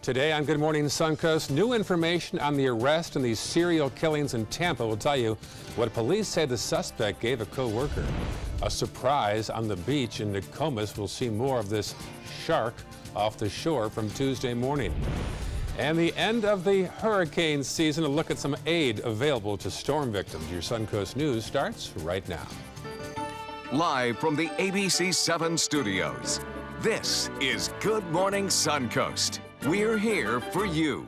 Today on Good Morning Suncoast, new information on the arrest and these serial killings in Tampa will tell you what police say the suspect gave a co-worker. A surprise on the beach in Nokomis. We'll see more of this shark off the shore from Tuesday morning. And the end of the hurricane season, a look at some aid available to storm victims. Your Suncoast News starts right now. Live from the ABC 7 studios, this is Good Morning Suncoast. We're here for you.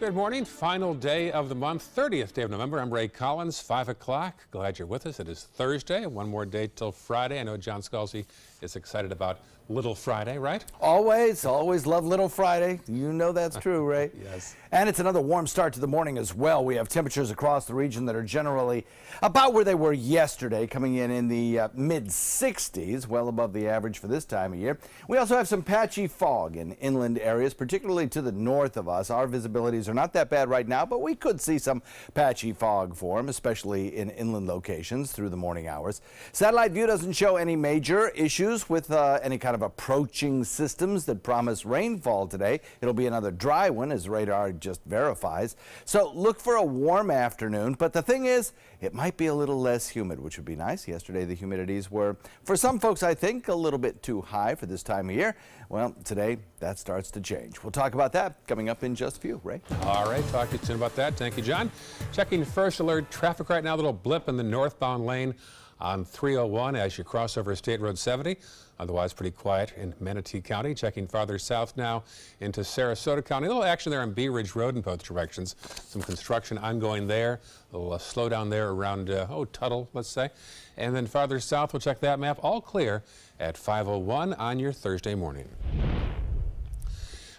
Good morning. Final day of the month, 30th day of November. I'm Ray Collins, 5 o'clock. Glad you're with us. It is Thursday. One more day till Friday. I know John Scalzi is excited about Little Friday, right? Always love Little Friday. You know that's true, Ray. Yes. And it's another warm start to the morning as well. We have temperatures across the region that are generally about where they were yesterday, coming in the mid-60s, well above the average for this time of year. We also have some patchy fog in inland areas, particularly to the north of us. Our visibilities are not that bad right now, but we could see some patchy fog form, especially in inland locations through the morning hours. Satellite view doesn't show any major issues with any kind of approaching systems that promise rainfall today. It'll be another dry one, as radar just verifies. So look for a warm afternoon, but the thing is, it might be a little less humid, which would be nice. Yesterday, the humidities were, for some folks, I think, a little bit too high for this time of year. Well, today, that starts to change. We'll talk about that coming up in just a few, Ray. All right, talk to you soon about that. Thank you, John. Checking first alert traffic right now, a little blip in the northbound lane on 301 as you cross over State Road 70. Otherwise pretty quiet in Manatee County. Checking farther south now into Sarasota County. A little action there on Bee Ridge Road in both directions. Some construction ongoing there. A little slowdown there around, Tuttle, let's say. And then farther south, we'll check that map. All clear at 5:01 on your Thursday morning.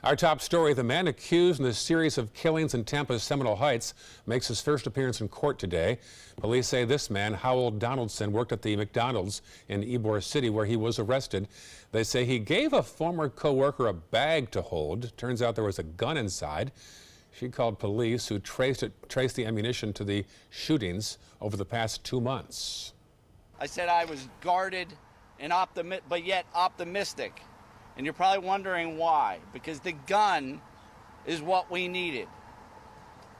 Our top story, the man accused in a series of killings in Tampa's Seminole Heights makes his first appearance in court today. Police say this man, Howell Donaldson, worked at the McDonald's in Ybor City where he was arrested. They say he gave a former co-worker a bag to hold. Turns out there was a gun inside. She called police, who traced the ammunition to the shootings over the past 2 months. I said I was guarded and but yet optimistic. And you're probably wondering why. Because the gun is what we needed.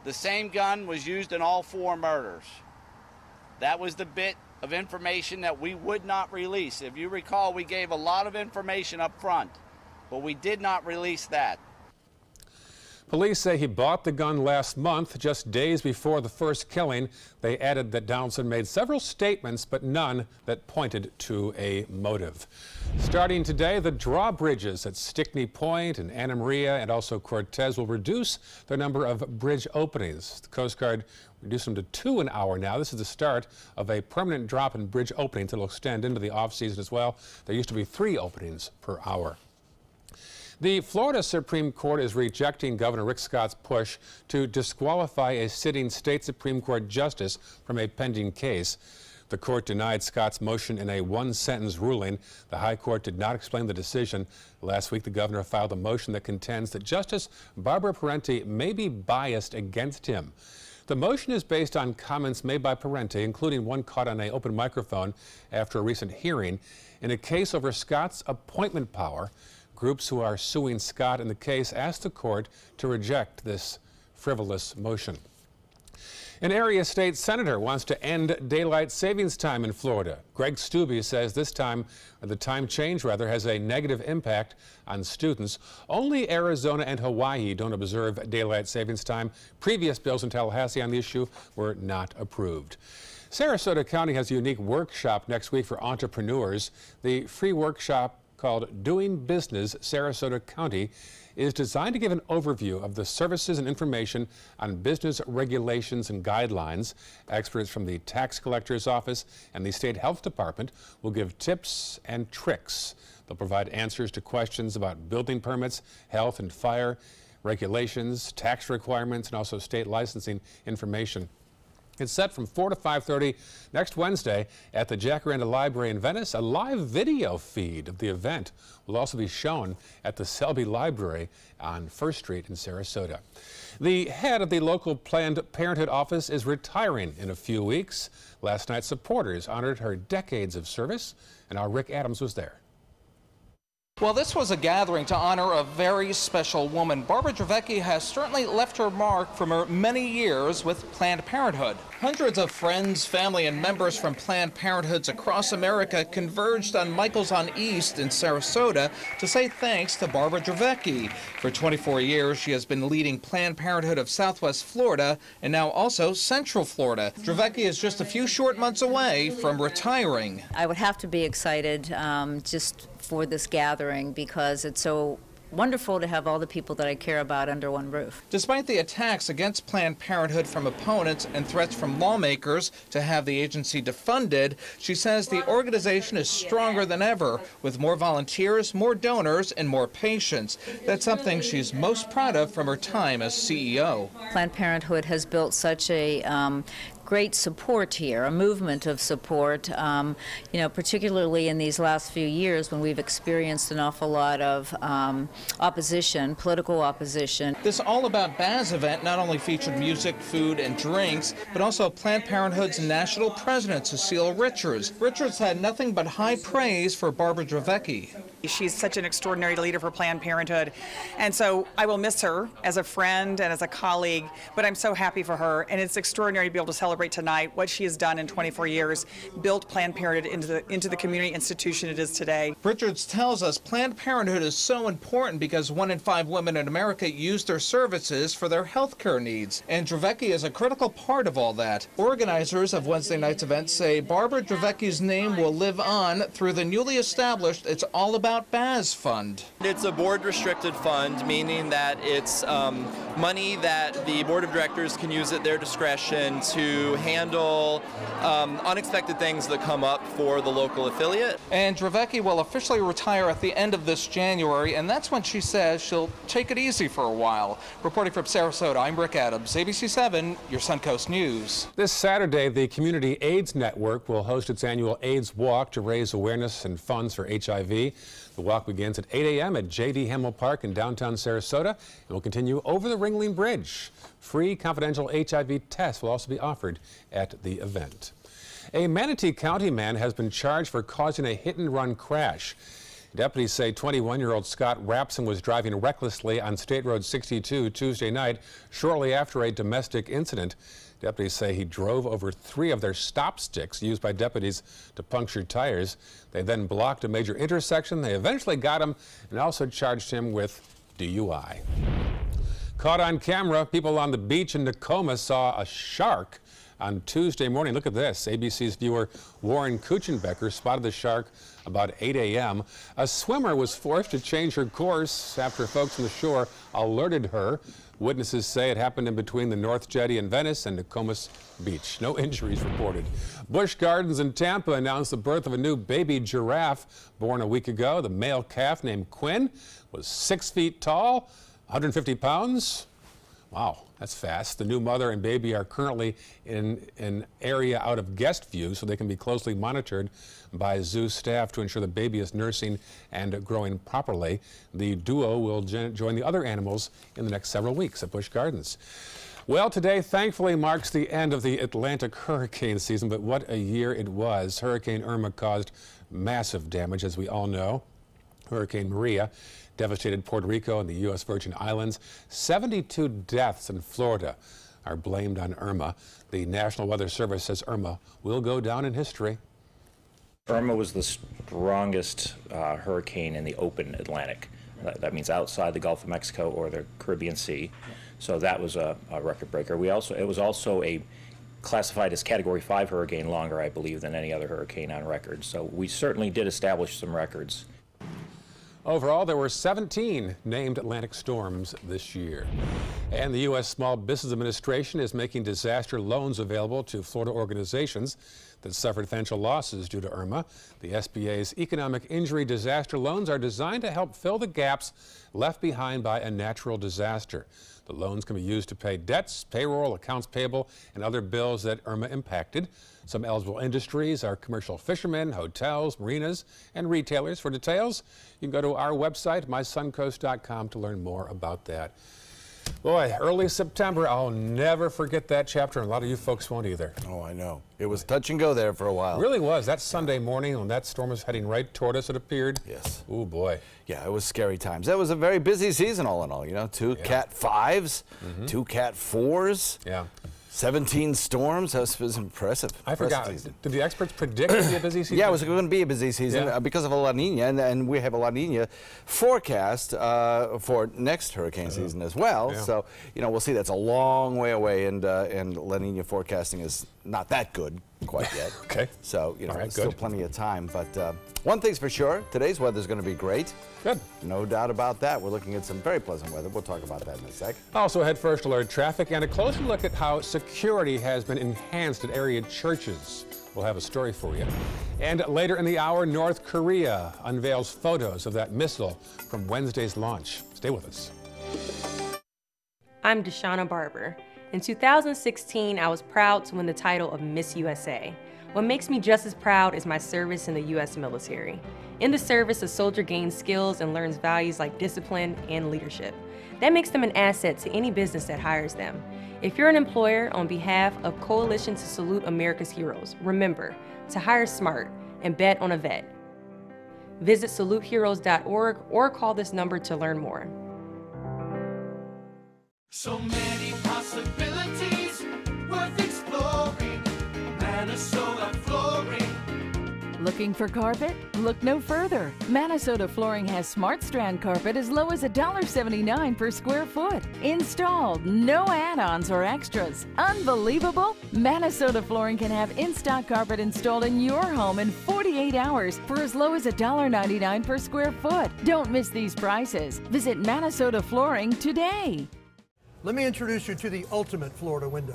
The same gun was used in all 4 murders. That was the bit of information that we would not release. If you recall, we gave a lot of information up front, but we did not release that. Police say he bought the gun last month, just days before the first killing. They added that Donaldson made several statements, but none that pointed to a motive. Starting today, the drawbridges at Stickney Point and Anna Maria and also Cortez will reduce their number of bridge openings. The Coast Guard reduced them to 2 an hour now. This is the start of a permanent drop in bridge openings that will extend into the off-season as well. There used to be 3 openings per hour. The Florida Supreme Court is rejecting Governor Rick Scott's push to disqualify a sitting state Supreme Court justice from a pending case. The court denied Scott's motion in a one-sentence ruling. The High Court did not explain the decision. Last week, the governor filed a motion that contends that Justice Barbara Parenti may be biased against him. The motion is based on comments made by Parenti, including one caught on an open microphone after a recent hearing in a case over Scott's appointment power. Groups who are suing Scott in the case asked the court to reject this frivolous motion. An area state senator wants to end daylight savings time in Florida. Greg Steube says the time change has a negative impact on students. Only Arizona and Hawaii don't observe daylight savings time. Previous bills in Tallahassee on the issue were not approved. Sarasota County has a unique workshop next week for entrepreneurs. The free workshop, called Doing Business Sarasota County, is designed to give an overview of the services and information on business regulations and guidelines. Experts from the Tax Collector's Office and the State Health Department will give tips and tricks. They'll provide answers to questions about building permits, health and fire regulations, tax requirements, and also state licensing information. It's set from 4 to 5:30 next Wednesday at the Jacaranda Library in Venice. A live video feed of the event will also be shown at the Selby Library on First Street in Sarasota. The head of the local Planned Parenthood office is retiring in a few weeks. Last night, supporters honored her decades of service, and our Rick Adams was there. Well, this was a gathering to honor a very special woman. Barbara Dravecki has certainly left her mark from her many years with Planned Parenthood. Hundreds of friends, family, and members from Planned Parenthoods across America converged on Michaels on East in Sarasota to say thanks to Barbara Dravecki. For 24 years, she has been leading Planned Parenthood of Southwest Florida and now also Central Florida. Dravecki is just a few short months away from retiring. I would have to be excited just for this gathering because it's so wonderful to have all the people that I care about under one roof. Despite the attacks against Planned Parenthood from opponents and threats from lawmakers to have the agency defunded, she says the organization is stronger than ever, with more volunteers, more donors, and more patients. That's something she's most proud of from her time as CEO. Planned Parenthood has built such a great support here, a movement of support, particularly in these last few years when we've experienced an awful lot of opposition, political opposition. This All About Baz event not only featured music, food, and drinks, but also Planned Parenthood's national president, Cecile Richards. Richards had nothing but high praise for Barbara Dravecki. She's such an extraordinary leader for Planned Parenthood, and so I will miss her as a friend and as a colleague, but I'm so happy for her, and it's extraordinary to be able to celebrate tonight what she has done in 24 years, built Planned Parenthood into the community institution it is today. Richards tells us Planned Parenthood is so important because 1 in 5 women in America use their services for their health care needs, and Dravecki is a critical part of all that. Organizers of Wednesday night's event say Barbara Dravecki's name will live on through the newly established It's All About Baz Fund. It's a board-restricted fund, meaning that it's money that the board of directors can use at their discretion to handle unexpected things that come up for the local affiliate. And Dravecki will officially retire at the end of this January, and that's when she says she'll take it easy for a while. Reporting from Sarasota, I'm Rick Adams, ABC7, your Suncoast News. This Saturday, the Community AIDS Network will host its annual AIDS Walk to raise awareness and funds for HIV. The walk begins at 8 a.m. at J.D. Hamill Park in downtown Sarasota and will continue over the Ringling Bridge. Free confidential HIV tests will also be offered at the event. A Manatee County man has been charged for causing a hit-and-run crash. Deputies say 21-year-old Scott Rapson was driving recklessly on State Road 62 Tuesday night shortly after a domestic incident. Deputies say he drove over 3 of their stop sticks used by deputies to puncture tires. They then blocked a major intersection. They eventually got him and also charged him with DUI. Caught on camera, people on the beach in Tacoma saw a shark on Tuesday morning. Look at this. ABC's viewer Warren Kuchenbecker spotted the shark about 8 a.m. A swimmer was forced to change her course after folks on the shore alerted her. Witnesses say it happened in between the North Jetty in Venice and Nokomis Beach. No injuries reported. Busch Gardens in Tampa announced the birth of a new baby giraffe born a week ago. The male calf, named Quinn, was 6 feet tall, 150 pounds. Wow, that's fast. The new mother and baby are currently in an area out of guest view so they can be closely monitored by zoo staff to ensure the baby is nursing and growing properly. The duo will join the other animals in the next several weeks at Busch Gardens. Well, today thankfully marks the end of the Atlantic hurricane season, but what a year it was. Hurricane Irma caused massive damage, as we all know. Hurricane Maria devastated Puerto Rico and the U.S. Virgin Islands. 72 deaths in Florida are blamed on Irma. The National Weather Service says Irma will go down in history. Irma was the strongest hurricane in the open Atlantic. That means outside the Gulf of Mexico or the Caribbean Sea. So that was a record breaker. It was also classified as Category 5 hurricane, longer, I believe, than any other hurricane on record. So we certainly did establish some records. Overall, there were 17 named Atlantic storms this year. And the U.S. Small Business Administration is making disaster loans available to Florida organizations that suffered financial losses due to Irma. The SBA's economic injury disaster loans are designed to help fill the gaps left behind by a natural disaster. The loans can be used to pay debts, payroll, accounts payable, and other bills that Irma impacted. Some eligible industries are commercial fishermen, hotels, marinas, and retailers. For details, you can go to our website, mysuncoast.com, to learn more about that. Boy, early September, I'll never forget that chapter, and a lot of you folks won't either. Oh, I know. It was touch and go there for a while. It really was. That Sunday morning when that storm was heading right toward us, it appeared. Yes. Oh, boy. Yeah, it was scary times. That was a very busy season all in all, you know. 2 Cat 5s, 2 Cat 4s. Yeah. 17 storms. That was impressive. I forgot. Did the experts predict it would be a busy season? Yeah, it was going to be a busy season because of a La Nina, and we have a La Nina forecast for next hurricane season as well. Yeah. So, you know, we'll see. That's a long way away, and La Nina forecasting is not that good quite yet. Okay. So, you know, All right, still good. plenty of time. But one thing's for sure, today's weather's going to be great. Good. No doubt about that. We're looking at some very pleasant weather. We'll talk about that in a sec. Also, head first alert traffic and a closer look at how security has been enhanced at area churches. We'll have a story for you. And later in the hour, North Korea unveils photos of that missile from Wednesday's launch. Stay with us. I'm Deshauna Barber. In 2016, I was proud to win the title of Miss USA. What makes me just as proud is my service in the U.S. military. In the service, a soldier gains skills and learns values like discipline and leadership. That makes them an asset to any business that hires them. If you're an employer, on behalf of Coalition to Salute America's Heroes, remember to hire smart and bet on a vet. Visit saluteheroes.org or call this number to learn more. So many possibilities worth exploring. Manasota Flooring. Looking for carpet? Look no further. Manasota Flooring has Smart Strand carpet as low as $1.79 per square foot. Installed, no add-ons or extras. Unbelievable? Manasota Flooring can have in-stock carpet installed in your home in 48 hours for as low as $1.99 per square foot. Don't miss these prices. Visit Manasota Flooring today. Let me introduce you to the ultimate Florida window.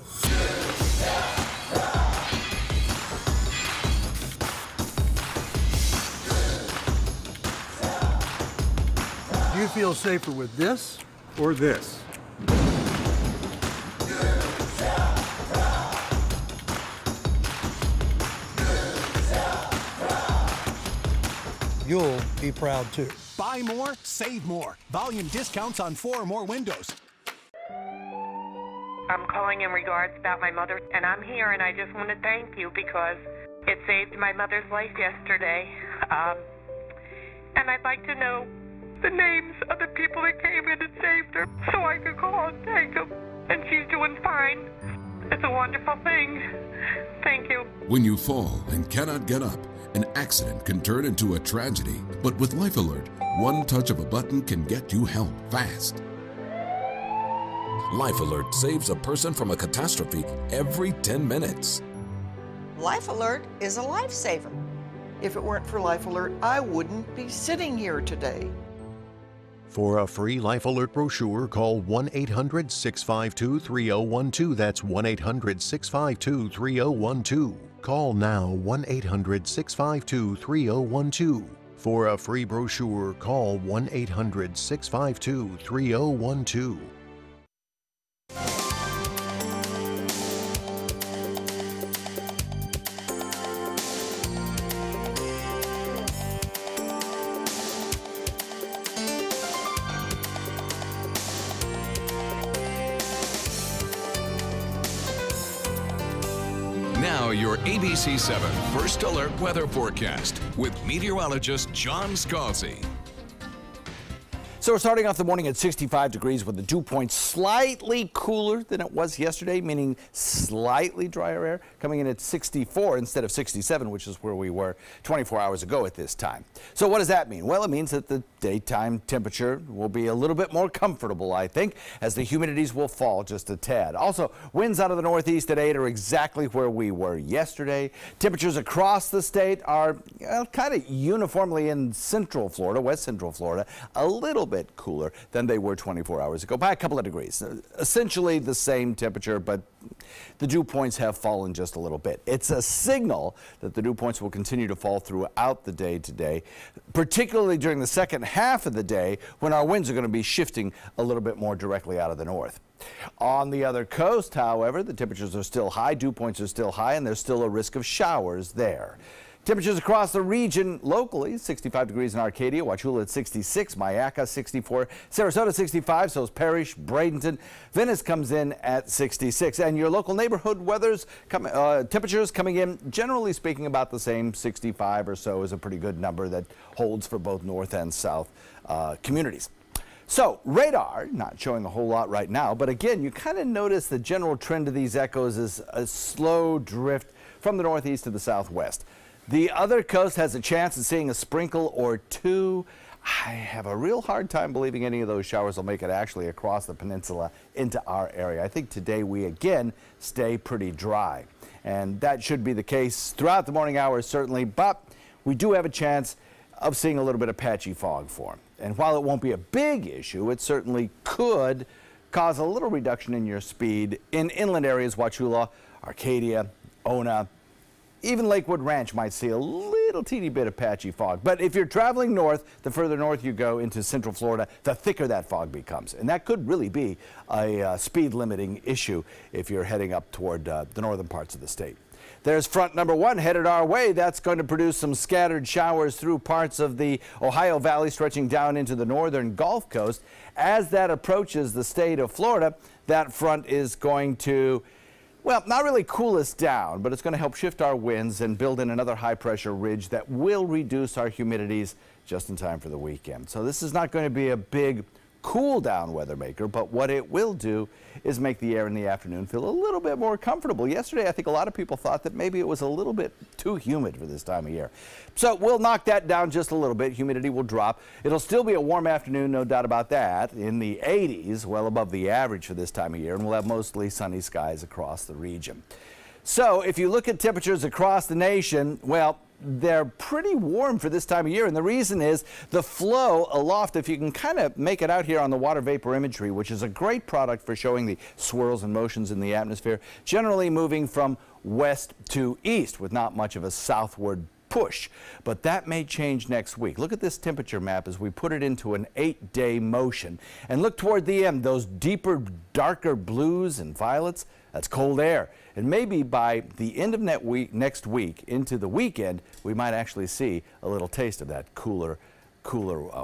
Do you feel safer with this or this? You'll be proud too. Buy more, save more. Volume discounts on 4 or more windows. I'm calling in regards about my mother, and I'm here, and I just want to thank you because it saved my mother's life yesterday. And I'd like to know the names of the people that came in and saved her so I could call and thank them. And she's doing fine. It's a wonderful thing. Thank you. When you fall and cannot get up, an accident can turn into a tragedy. But with Life Alert, one touch of a button can get you help fast. Life Alert saves a person from a catastrophe every 10 minutes. Life Alert is a lifesaver. If it weren't for Life Alert, I wouldn't be sitting here today. For a free Life Alert brochure, call 1-800-652-3012. That's 1-800-652-3012. Call now 1-800-652-3012. For a free brochure, call 1-800-652-3012. Now your ABC 7 First Alert weather forecast with meteorologist John Scalzi. So we're starting off the morning at 65 degrees with the dew point slightly cooler than it was yesterday, meaning slightly drier air, coming in at 64 instead of 67, which is where we were 24 hours ago at this time. So what does that mean? Well, it means that the daytime temperature will be a little bit more comfortable, I think, as the humidities will fall just a tad. Also, winds out of the northeast at 8 are exactly where we were yesterday. Temperatures across the state are kind of uniformly in central Florida, west central Florida, a little bit cooler than they were 24 hours ago by a couple of degrees. Essentially the same temperature, but the dew points have fallen just a little bit. It's a signal that the dew points will continue to fall throughout the day today, particularly during the second half of the day when our winds are going to be shifting a little bit more directly out of the north. On the other coast, however, the temperatures are still high, dew points are still high, and there's still a risk of showers there. Temperatures across the region locally, 65 degrees in Arcadia, Wauchula at 66, Mayaca 64, Sarasota 65, so is Parrish, Bradenton. Venice comes in at 66. And your local neighborhood temperatures coming in, generally speaking, about the same. 65 or so is a pretty good number that holds for both north and south communities. So radar, not showing a whole lot right now, but again, you kind of notice the general trend of these echoes is a slow drift from the northeast to the southwest. The other coast has a chance of seeing a sprinkle or two. I have a real hard time believing any of those showers will make it actually across the peninsula into our area. I think today we again stay pretty dry, and that should be the case throughout the morning hours certainly, but we do have a chance of seeing a little bit of patchy fog form. And while it won't be a big issue, it certainly could cause a little reduction in your speed in inland areas, Wauchula, Arcadia, Ona. Even Lakewood Ranch might see a little teeny bit of patchy fog. But if you're traveling north, the further north you go into central Florida, the thicker that fog becomes. And that could really be a speed limiting issue if you're heading up toward the northern parts of the state. There's front number one headed our way. That's going to produce some scattered showers through parts of the Ohio Valley stretching down into the northern Gulf Coast. As that approaches the state of Florida, that front is going to, well, not really cool us down, but it's going to help shift our winds and build in another high pressure ridge that will reduce our humidities just in time for the weekend. So this is not going to be a big cool down weather maker, but what it will do is make the air in the afternoon feel a little bit more comfortable. Yesterday, I think a lot of people thought that maybe it was a little bit too humid for this time of year. So we'll knock that down just a little bit. Humidity will drop. It'll still be a warm afternoon, no doubt about that, in the 80s, well above the average for this time of year, and we'll have mostly sunny skies across the region. So if you look at temperatures across the nation, well, they're pretty warm for this time of year, and the reason is the flow aloft. If you can kind of make it out here on the water vapor imagery, which is a great product for showing the swirls and motions in the atmosphere, generally moving from west to east with not much of a southward push. But that may change next week. Look at this temperature map as we put it into an 8-day motion. And look toward the end, those deeper, darker blues and violets, that's cold air. And maybe by the end of next week into the weekend, we might actually see a little taste of that cooler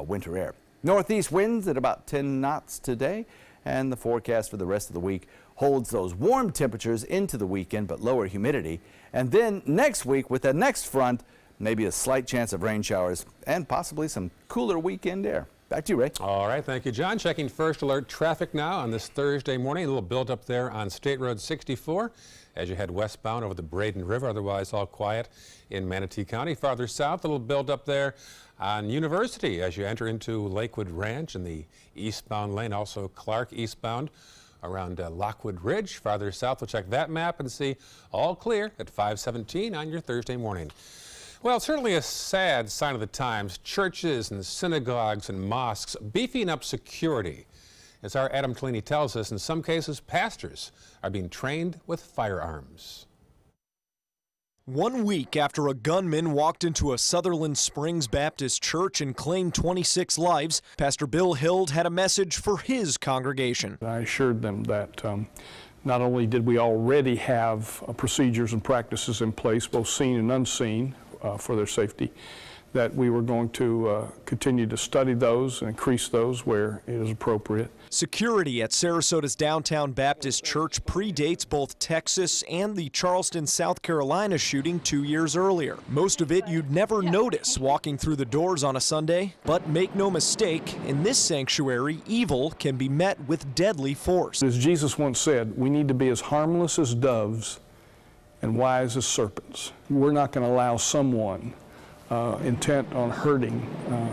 winter air. Northeast winds at about 10 knots today, and the forecast for the rest of the week holds those warm temperatures into the weekend, but lower humidity. And then next week with the next front, maybe a slight chance of rain showers and possibly some cooler weekend air. Back to you, Ray. All right, thank you, John. Checking first alert traffic now on this Thursday morning. A little build-up there on State Road 64 as you head westbound over the Braden River. Otherwise, all quiet in Manatee County. Farther south, a little build-up there on University as you enter into Lakewood Ranch in the eastbound lane. Also, Clark eastbound around Lockwood Ridge. Farther south, we'll check that map and see all clear at 517 on your Thursday morning. Well, certainly a sad sign of the times. Churches and synagogues and mosques beefing up security. As our Adam Tellini tells us, in some cases, pastors are being trained with firearms. 1 week after a gunman walked into a Sutherland Springs Baptist church and claimed 26 lives, Pastor Bill Hild had a message for his congregation. I assured them that not only did we already have procedures and practices in place, both seen and unseen, for their safety, that we were going to continue to study those and increase those where it is appropriate. Security at Sarasota's Downtown Baptist Church predates both Texas and the Charleston, South Carolina shooting 2 years earlier. Most of it you'd never notice walking through the doors on a Sunday, but make no mistake, in this sanctuary, evil can be met with deadly force. As Jesus once said, we need to be as harmless as doves and wise as serpents. We're not going to allow someone intent on hurting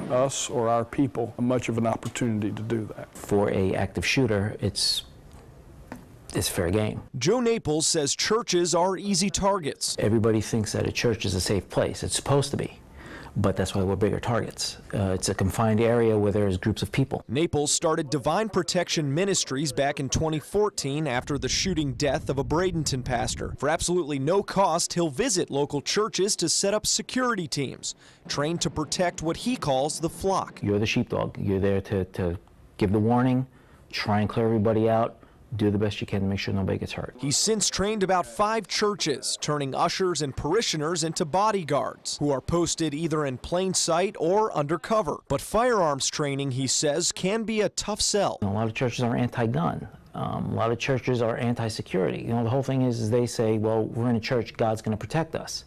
us or our people much of an opportunity to do that. For an active shooter, it's fair game. Joe Naples says churches are easy targets. Everybody thinks that a church is a safe place. It's supposed to be. But that's why we're bigger targets. It's a confined area where there's groups of people. Naples started Divine Protection Ministries back in 2014 after the shooting death of a Bradenton pastor. For absolutely no cost, he'll visit local churches to set up security teams, trained to protect what he calls the flock. You're the sheepdog. You're there to give the warning, try and clear everybody out, do the best you can to make sure nobody gets hurt. He's since trained about 5 churches, turning ushers and parishioners into bodyguards who are posted either in plain sight or undercover. But firearms training, he says, can be a tough sell. A lot of churches are anti-gun. A lot of churches are anti-security. You know, the whole thing is they say, well, we're in a church, God's going to protect us.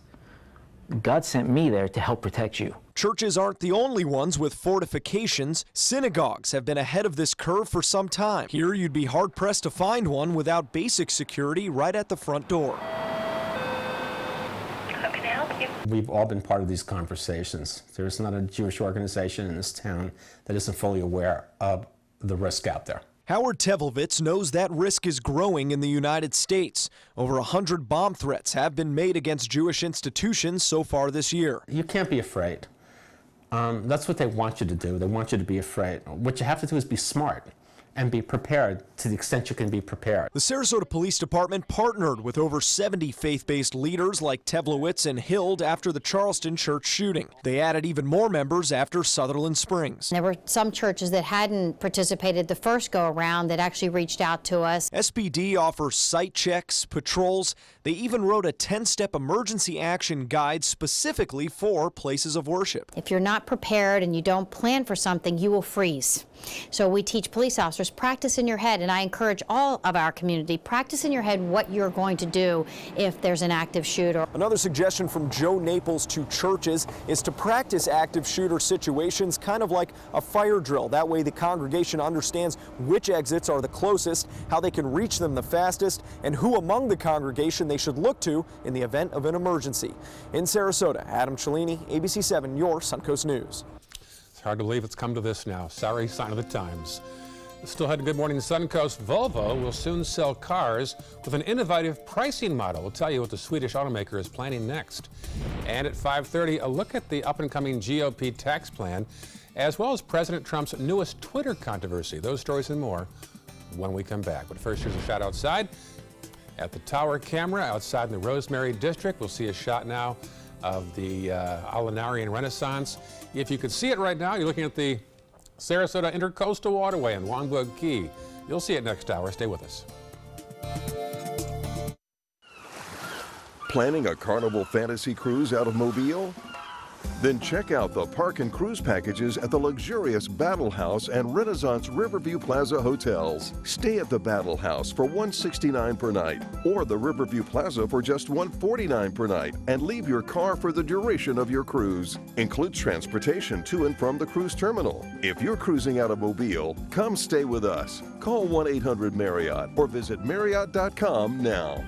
God sent me there to help protect you. Churches aren't the only ones with fortifications. Synagogues have been ahead of this curve for some time. Here, you'd be hard-pressed to find one without basic security right at the front door. How can I help you? We've all been part of these conversations. There's not a Jewish organization in this town that isn't fully aware of the risk out there. Howard Tevelvitz knows that risk is growing in the United States. Over 100 bomb threats have been made against Jewish institutions so far this year. You can't be afraid. That's what they want you to do. They want you to be afraid. What you have to do is be smart and be prepared to the extent you can be prepared. The Sarasota Police Department partnered with over 70 faith-based leaders like Tevlowitz and Hild after the Charleston church shooting. They added even more members after Sutherland Springs. There were some churches that hadn't participated the first go-around that actually reached out to us. SPD offers site checks, patrols. They even wrote a 10-step emergency action guide specifically for places of worship. If you're not prepared and you don't plan for something, you will freeze. So we teach police officers, practice in your head, and I encourage all of our community, practice in your head what you're going to do if there's an active shooter. Another suggestion from Joe Naples to churches is to practice active shooter situations kind of like a fire drill. That way the congregation understands which exits are the closest, how they can reach them the fastest, and who among the congregation they should look to in the event of an emergency. In Sarasota, Adam Cellini, ABC 7, your Suncoast News. It's hard to believe it's come to this now. Sorry, sign of the times. Still ahead to Good Morning Suncoast. Volvo will soon sell cars with an innovative pricing model. We'll tell you what the Swedish automaker is planning next. And at 5:30, a look at the up-and-coming GOP tax plan, as well as President Trump's newest Twitter controversy. Those stories and more when we come back. But first, here's a shot outside at the tower camera outside in the Rosemary District. We'll see a shot now of the Alinarian Renaissance. If you could see it right now, you're looking at the Sarasota Intercoastal Waterway in Longboat Key. You'll see it next hour. Stay with us. Planning a Carnival Fantasy Cruise out of Mobile? Then check out the park and cruise packages at the luxurious Battle House and Renaissance Riverview Plaza hotels. Stay at the Battle House for $169 per night, or the Riverview Plaza for just $149 per night, and leave your car for the duration of your cruise. Includes transportation to and from the cruise terminal. If you're cruising out of Mobile, come stay with us. Call 1-800-MARRIOTT or visit Marriott.com now.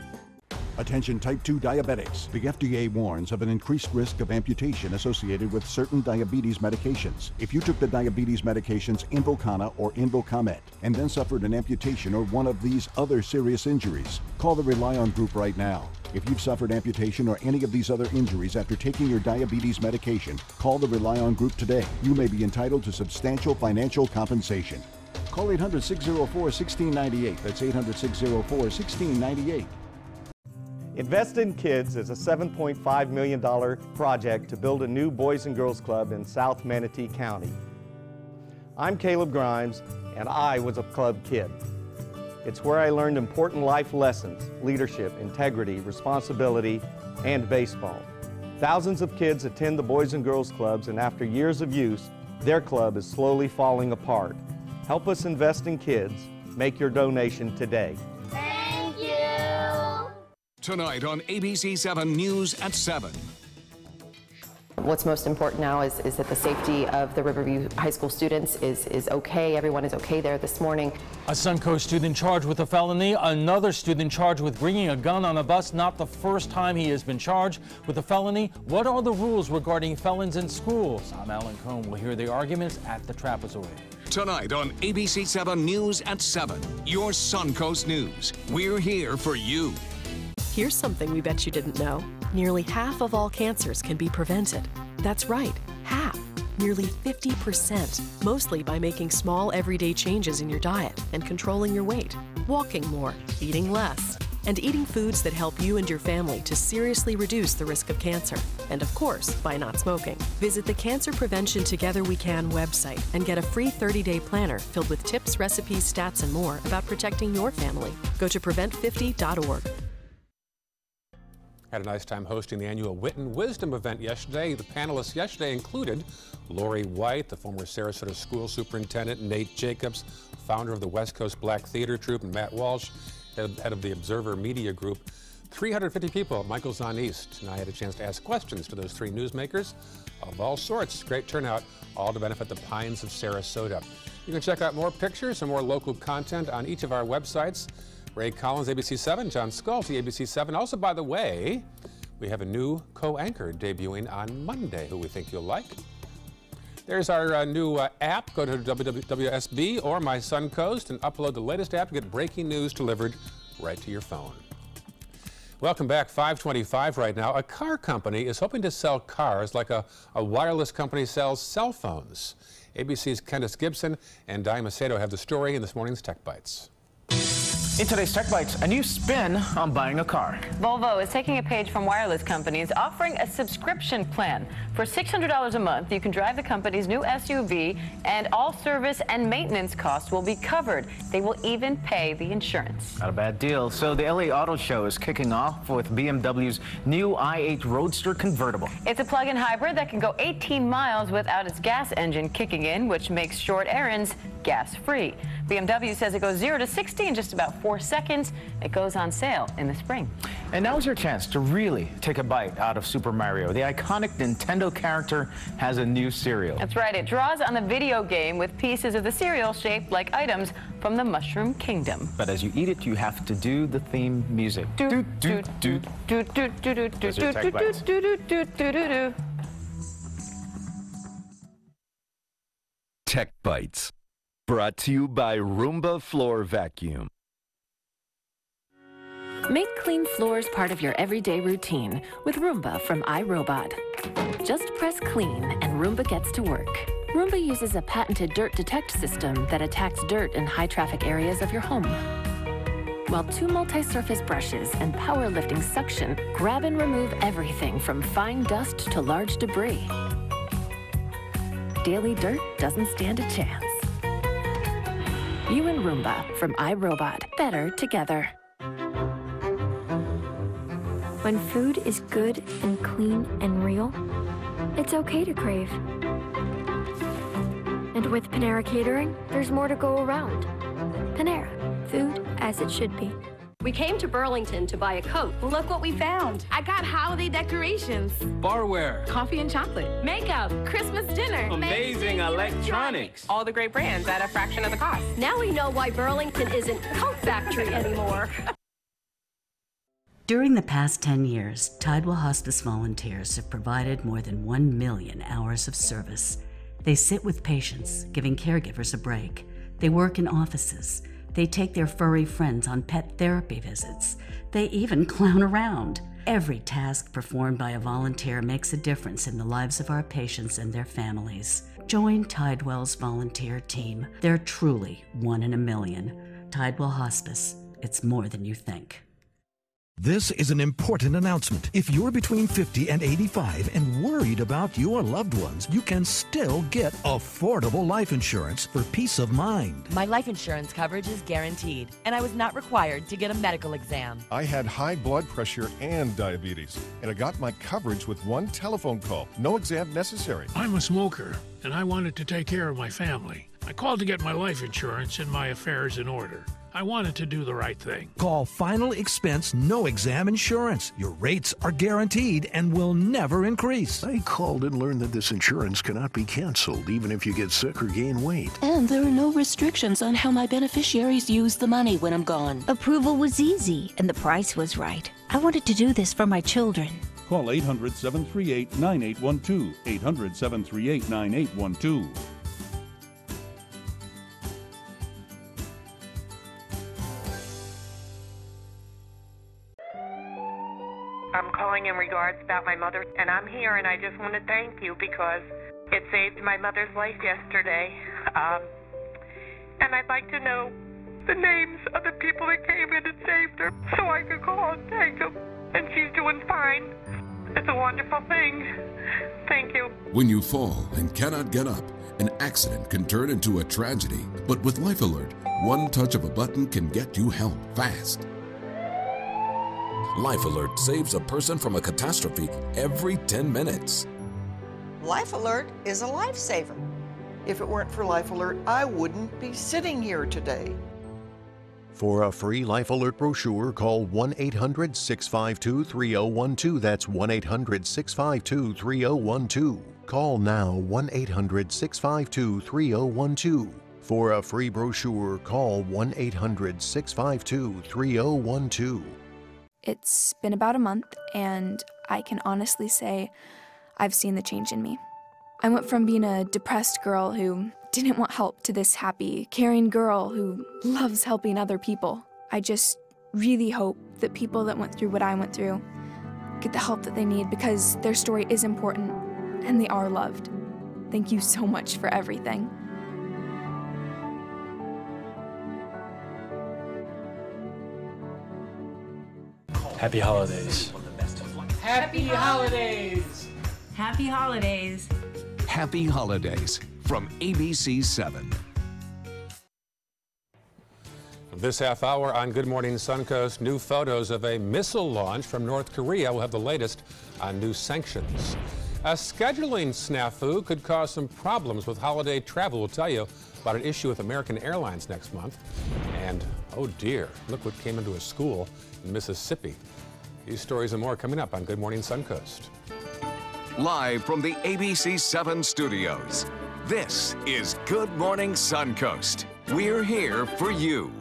Attention type 2 diabetics. The FDA warns of an increased risk of amputation associated with certain diabetes medications. If you took the diabetes medications Invokana or Invokamet and then suffered an amputation or one of these other serious injuries, call the Rely On Group right now. If you've suffered amputation or any of these other injuries after taking your diabetes medication, call the Rely On Group today. You may be entitled to substantial financial compensation. Call 800-604-1698. That's 800-604-1698. Invest in Kids is a $7.5 million project to build a new Boys and Girls Club in South Manatee County. I'm Caleb Grimes, and I was a club kid. It's where I learned important life lessons, leadership, integrity, responsibility, and baseball. Thousands of kids attend the Boys and Girls Clubs, and after years of use, their club is slowly falling apart. Help us invest in kids. Make your donation today. Tonight on ABC 7 News at 7. What's most important now is that the safety of the Riverview High School students is okay. Everyone is okay there this morning. A Suncoast student charged with a felony. Another student charged with bringing a gun on a bus. Not the first time he has been charged with a felony. What are the rules regarding felons in schools? I'm Alan Cohn. We'll hear the arguments at the trapezoid. Tonight on ABC 7 News at 7. Your Suncoast News. We're here for you. Here's something we bet you didn't know. Nearly half of all cancers can be prevented. That's right, half. Nearly 50%, mostly by making small everyday changes in your diet and controlling your weight, walking more, eating less, and eating foods that help you and your family to seriously reduce the risk of cancer. And of course, by not smoking. Visit the Cancer Prevention Together We Can website and get a free 30-day planner filled with tips, recipes, stats, and more about protecting your family. Go to prevent50.org. Had a nice time hosting the annual Wit and Wisdom event yesterday. The panelists yesterday included Lori White, the former Sarasota school superintendent, Nate Jacobs, founder of the West Coast Black Theater Troupe, and Matt Walsh, head of the Observer Media Group. 350 people at Michael's on East, and I had a chance to ask questions to those three newsmakers of all sorts. Great turnout, all to benefit the Pines of Sarasota. You can check out more pictures and more local content on each of our websites. Ray Collins, ABC7, John Sculley, ABC7. Also, by the way, we have a new co-anchor debuting on Monday who we think you'll like. There's our new app. Go to WWSB or My Suncoast and upload the latest app to get breaking news delivered right to your phone. Welcome back. 5:25 right now. A car company is hoping to sell cars like a wireless company sells cell phones. ABC's Candace Gibson and Di Macedo have the story in this morning's Tech Bites. In today's Tech Bites, a new spin on buying a car. Volvo is taking a page from wireless companies, offering a subscription plan. For $600 a month, you can drive the company's new SUV, and all service and maintenance costs will be covered. They will even pay the insurance. Not a bad deal. So the LA Auto Show is kicking off with BMW's new i8 Roadster convertible. It's a plug-in hybrid that can go 18 miles without its gas engine kicking in, which makes short errands gas-free. BMW says it goes 0 to 60 in just about 4 seconds. It goes on sale in the spring. And now's your chance to really take a bite out of Super Mario. The iconic Nintendo character has a new cereal. That's right. It draws on the video game with pieces of the cereal shaped like items from the Mushroom Kingdom. But as you eat it, you have to do the theme music. Do do do do do do do do do do do do. Tech Bites, brought to you by Roomba Floor Vacuum. Make clean floors part of your everyday routine with Roomba from iRobot. Just press clean and Roomba gets to work. Roomba uses a patented dirt detect system that attacks dirt in high-traffic areas of your home. While two multi-surface brushes and power lifting suction grab and remove everything from fine dust to large debris. Daily dirt doesn't stand a chance. You and Roomba from iRobot. Better together. When food is good and clean and real, it's okay to crave. And with Panera Catering, there's more to go around. Panera, food as it should be. We came to Burlington to buy a coat. Look what we found. I got holiday decorations. Barware. Coffee and chocolate. Makeup. Christmas dinner. Amazing electronics. All the great brands at a fraction of the cost. Now we know why Burlington isn't Coat Factory anymore. During the past 10 years, Tidewell Hospice volunteers have provided more than 1 million hours of service. They sit with patients, giving caregivers a break. They work in offices. They take their furry friends on pet therapy visits. They even clown around. Every task performed by a volunteer makes a difference in the lives of our patients and their families. Join Tidewell's volunteer team. They're truly 1 in a million. Tidewell Hospice. It's more than you think. This is an important announcement. If you're between 50 and 85 and worried about your loved ones, you can still get affordable life insurance for peace of mind. My life insurance coverage is guaranteed, and I was not required to get a medical exam. I had high blood pressure and diabetes, and I got my coverage with one telephone call. No exam necessary. I'm a smoker, and I wanted to take care of my family. I called to get my life insurance and my affairs in order. I wanted to do the right thing. Call Final Expense No Exam Insurance. Your rates are guaranteed and will never increase. I called and learned that this insurance cannot be canceled even if you get sick or gain weight. And there are no restrictions on how my beneficiaries use the money when I'm gone. Approval was easy and the price was right. I wanted to do this for my children. Call 800-738-9812. 800-738-9812. I'm calling in regards about my mother, and I'm here, and I just want to thank you because it saved my mother's life yesterday. And I'd like to know the names of the people that came in and saved her so I could call and thank them. And she's doing fine. It's a wonderful thing. Thank you. When you fall and cannot get up, an accident can turn into a tragedy. But with Life Alert, one touch of a button can get you help fast. Life Alert saves a person from a catastrophe every 10 minutes. Life Alert is a lifesaver. If it weren't for Life Alert, I wouldn't be sitting here today. For a free Life Alert brochure, call 1-800-652-3012. That's 1-800-652-3012. Call now 1-800-652-3012. For a free brochure, call 1-800-652-3012. It's been about a month, and I can honestly say I've seen the change in me. I went from being a depressed girl who didn't want help to this happy, caring girl who loves helping other people. I just really hope that people that went through what I went through get the help that they need, because their story is important and they are loved. Thank you so much for everything. Happy holidays. Happy holidays. Happy holidays. Happy holidays from ABC 7. This half hour on Good Morning Suncoast, new photos of a missile launch from North Korea. We'll have the latest on new sanctions. A scheduling snafu could cause some problems with holiday travel. We'll tell you about an issue with American Airlines next month. And, oh dear, look what came into a school in Mississippi. These stories and more coming up on Good Morning Suncoast. Live from the ABC 7 studios, this is Good Morning Suncoast. We're here for you.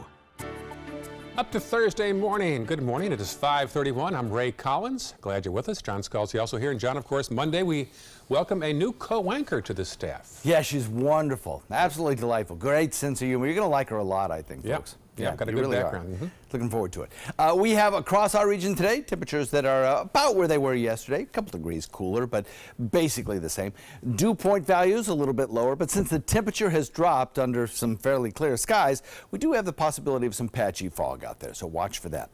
Up to Thursday morning. Good morning. It is 5:31. I'm Ray Collins. Glad you're with us. John Scalzi also here. And John, of course, Monday we welcome a new co-anchor to the staff. Yeah, she's wonderful. Absolutely delightful. Great sense of humor. You're going to like her a lot, I think, folks. Yeah, got a good background. Mm-hmm. Looking forward to it. We have across our region today temperatures that are about where they were yesterday, a couple degrees cooler, but basically the same. Dew point values a little bit lower, but since the temperature has dropped under some fairly clear skies, we do have the possibility of some patchy fog out there, so watch for that.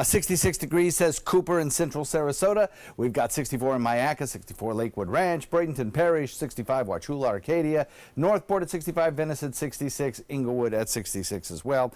66 degrees says Cooper in central Sarasota. We've got 64 in Mayaca, 64 Lakewood Ranch, Bradenton Parish, 65 Wauchula, Arcadia, Northport at 65, Venice at 66, Inglewood at 66 as well.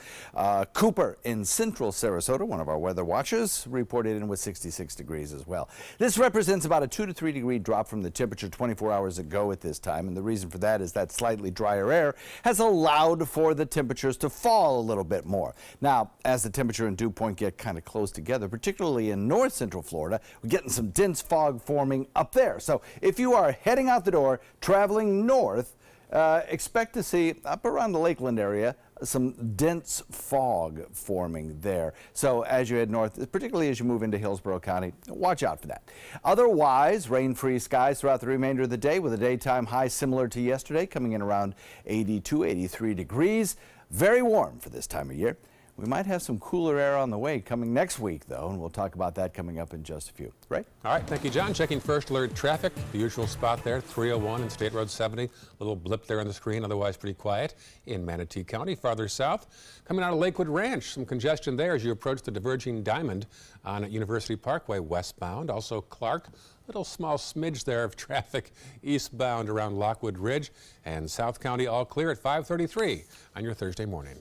Cooper in central Sarasota, one of our weather watchers, reported in with 66 degrees as well. This represents about a 2 to 3 degree drop from the temperature 24 hours ago at this time, and the reason for that is that slightly drier air has allowed for the temperatures to fall a little bit more. Now, as the temperature and dew point get kind of close together, particularly in north central Florida, we're getting some dense fog forming up there. So if you are heading out the door, traveling north, expect to see up around the Lakeland area some dense fog forming there. So as you head north, particularly as you move into Hillsborough County, watch out for that. Otherwise, rain-free skies throughout the remainder of the day with a daytime high similar to yesterday, coming in around 82, 83 degrees. Very warm for this time of year. We might have some cooler air on the way coming next week, though, and we'll talk about that coming up in just a few. Right? All right, thank you, John. Checking first alert traffic, the usual spot there, 301 and State Road 70. Little blip there on the screen, otherwise pretty quiet in Manatee County. Farther south, coming out of Lakewood Ranch, some congestion there as you approach the diverging diamond on University Parkway westbound. Also Clark, little small smidge there of traffic eastbound around Lockwood Ridge. And South County all clear at 5:33 on your Thursday morning.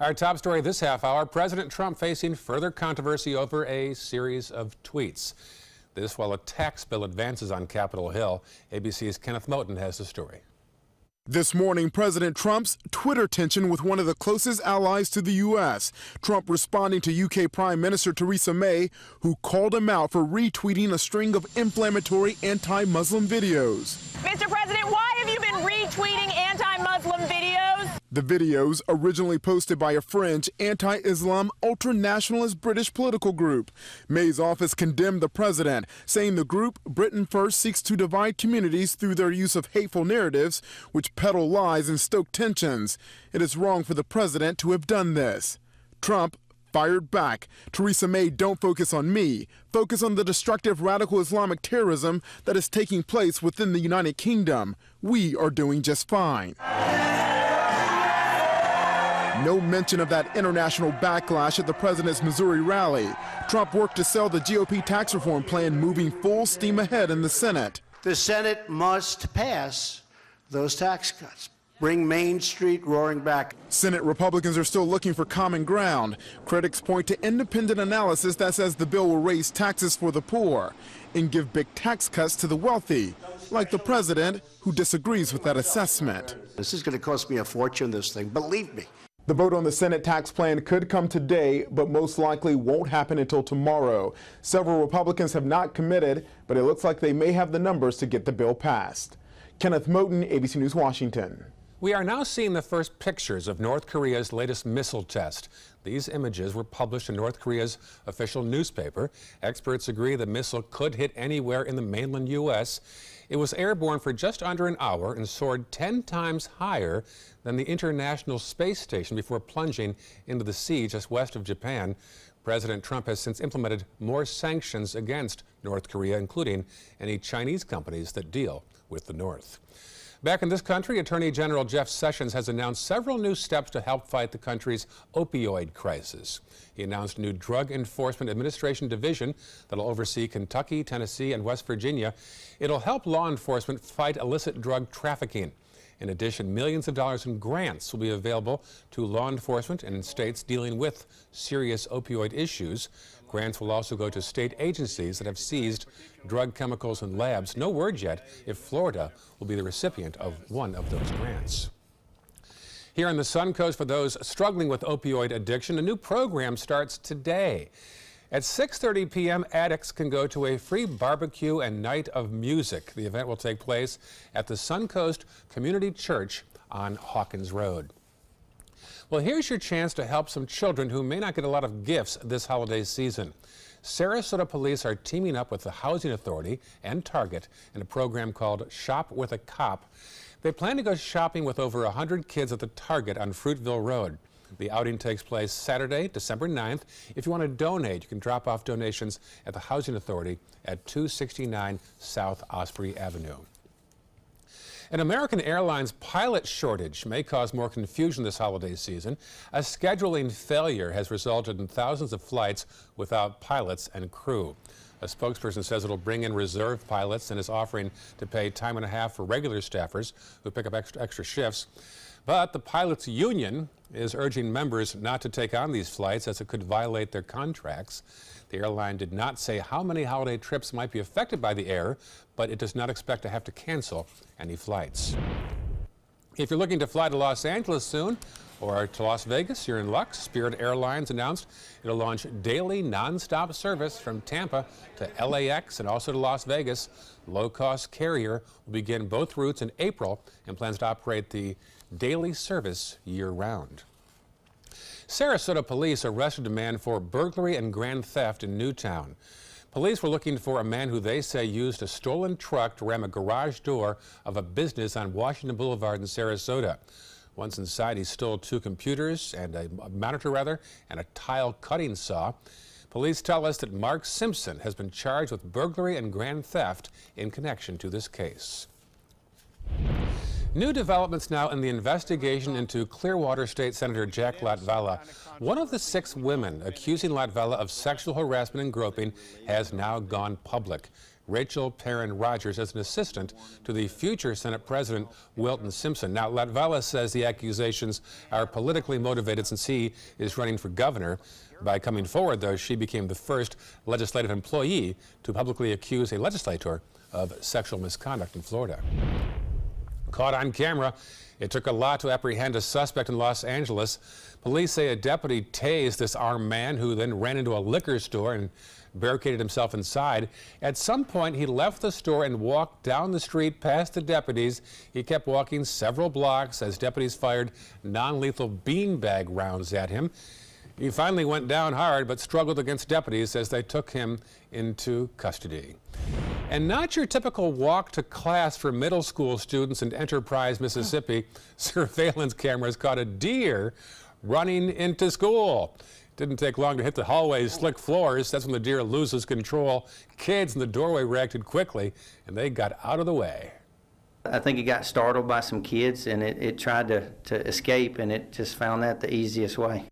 Our top story this half hour, President Trump facing further controversy over a series of tweets. This while a tax bill advances on Capitol Hill. ABC's Kenneth Moten has the story. This morning, President Trump's Twitter tension with one of the closest allies to the U.S. Trump responding to U.K. Prime Minister Theresa May, who called him out for retweeting a string of inflammatory anti-Muslim videos. Mr. President, why have you been retweeting anti-Muslim videos? The videos, originally posted by a fringe, anti-Islam, ultra-nationalist British political group. May's office condemned the president, saying the group, Britain First, seeks to divide communities through their use of hateful narratives, which peddle lies and stoke tensions. It is wrong for the president to have done this. Trump fired back. Theresa May, don't focus on me. Focus on the destructive radical Islamic terrorism that is taking place within the United Kingdom. We are doing just fine. No mention of that international backlash at the president's Missouri rally. Trump worked to sell the GOP tax reform plan, moving full steam ahead in the Senate. The Senate must pass those tax cuts. Bring Main Street roaring back. Senate Republicans are still looking for common ground. Critics point to independent analysis that says the bill will raise taxes for the poor and give big tax cuts to the wealthy, like the president, who disagrees with that assessment. This is going to cost me a fortune, this thing, believe me. The vote on the Senate tax plan could come today, but most likely won't happen until tomorrow. Several Republicans have not committed, but it looks like they may have the numbers to get the bill passed. Kenneth Moten, ABC News, Washington. We are now seeing the first pictures of North Korea's latest missile test. These images were published in North Korea's official newspaper. Experts agree the missile could hit anywhere in the mainland U.S. It was airborne for just under an hour and soared 10 times higher than the International Space Station before plunging into the sea just west of Japan. President Trump has since implemented more sanctions against North Korea, including any Chinese companies that deal with the North. Back in this country, Attorney General Jeff Sessions has announced several new steps to help fight the country's opioid crisis. He announced a new Drug Enforcement Administration division that will oversee Kentucky, Tennessee, and West Virginia. It'll help law enforcement fight illicit drug trafficking. In addition, millions of dollars in grants will be available to law enforcement and in states dealing with serious opioid issues. Grants will also go to state agencies that have seized drug chemicals and labs. No word yet if Florida will be the recipient of one of those grants. Here on the Suncoast, for those struggling with opioid addiction, a new program starts today. At 6:30 p.m., addicts can go to a free barbecue and night of music. The event will take place at the Suncoast Community Church on Hawkins Road. Well, here's your chance to help some children who may not get a lot of gifts this holiday season. Sarasota police are teaming up with the Housing Authority and Target in a program called Shop with a Cop. They plan to go shopping with over 100 kids at the Target on Fruitville Road. The outing takes place Saturday, December 9th. If you want to donate, you can drop off donations at the Housing Authority at 269 South Osprey Avenue. An American Airlines pilot shortage may cause more confusion this holiday season. A scheduling failure has resulted in thousands of flights without pilots and crew. A spokesperson says it'll bring in reserve pilots and is offering to pay time and a half for regular staffers who pick up extra shifts. But the pilots' union is urging members not to take on these flights as it could violate their contracts. The airline did not say how many holiday trips might be affected by the error, but it does not expect to have to cancel any flights. If you're looking to fly to Los Angeles soon or to Las Vegas, you're in luck. Spirit Airlines announced it'll launch daily nonstop service from Tampa to LAX and also to Las Vegas. Low-cost carrier will begin both routes in April and plans to operate the daily service year-round. Sarasota police arrested a man for burglary and grand theft in Newtown. Police were looking for a man who they say used a stolen truck to ram a garage door of a business on Washington Boulevard in Sarasota. Once inside, he stole 2 computers and a monitor and a tile cutting saw. Police tell us that Mark Simpson has been charged with burglary and grand theft in connection to this case. New developments now in the investigation into Clearwater State Senator Jack Latvala. One of the 6 women accusing Latvala of sexual harassment and groping has now gone public. Rachel Perrin Rogers is an assistant to the future Senate President Wilton Simpson. Now, Latvala says the accusations are politically motivated since he is running for governor. By coming forward, though, she became the first legislative employee to publicly accuse a legislator of sexual misconduct in Florida. Caught on camera, it took a lot to apprehend a suspect in Los Angeles. Police say a deputy tased this armed man who then ran into a liquor store and barricaded himself inside. At some point, he left the store and walked down the street past the deputies. He kept walking several blocks as deputies fired non-lethal beanbag rounds at him. He finally went down hard but struggled against deputies as they took him into custody. And not your typical walk to class for middle school students in Enterprise, Mississippi. Surveillance cameras caught a deer running into school. Didn't take long to hit the hallway's slick floors. That's when the deer loses control. Kids in the doorway reacted quickly, and they got out of the way. I think it got startled by some kids, and it tried to escape, and it just found that the easiest way.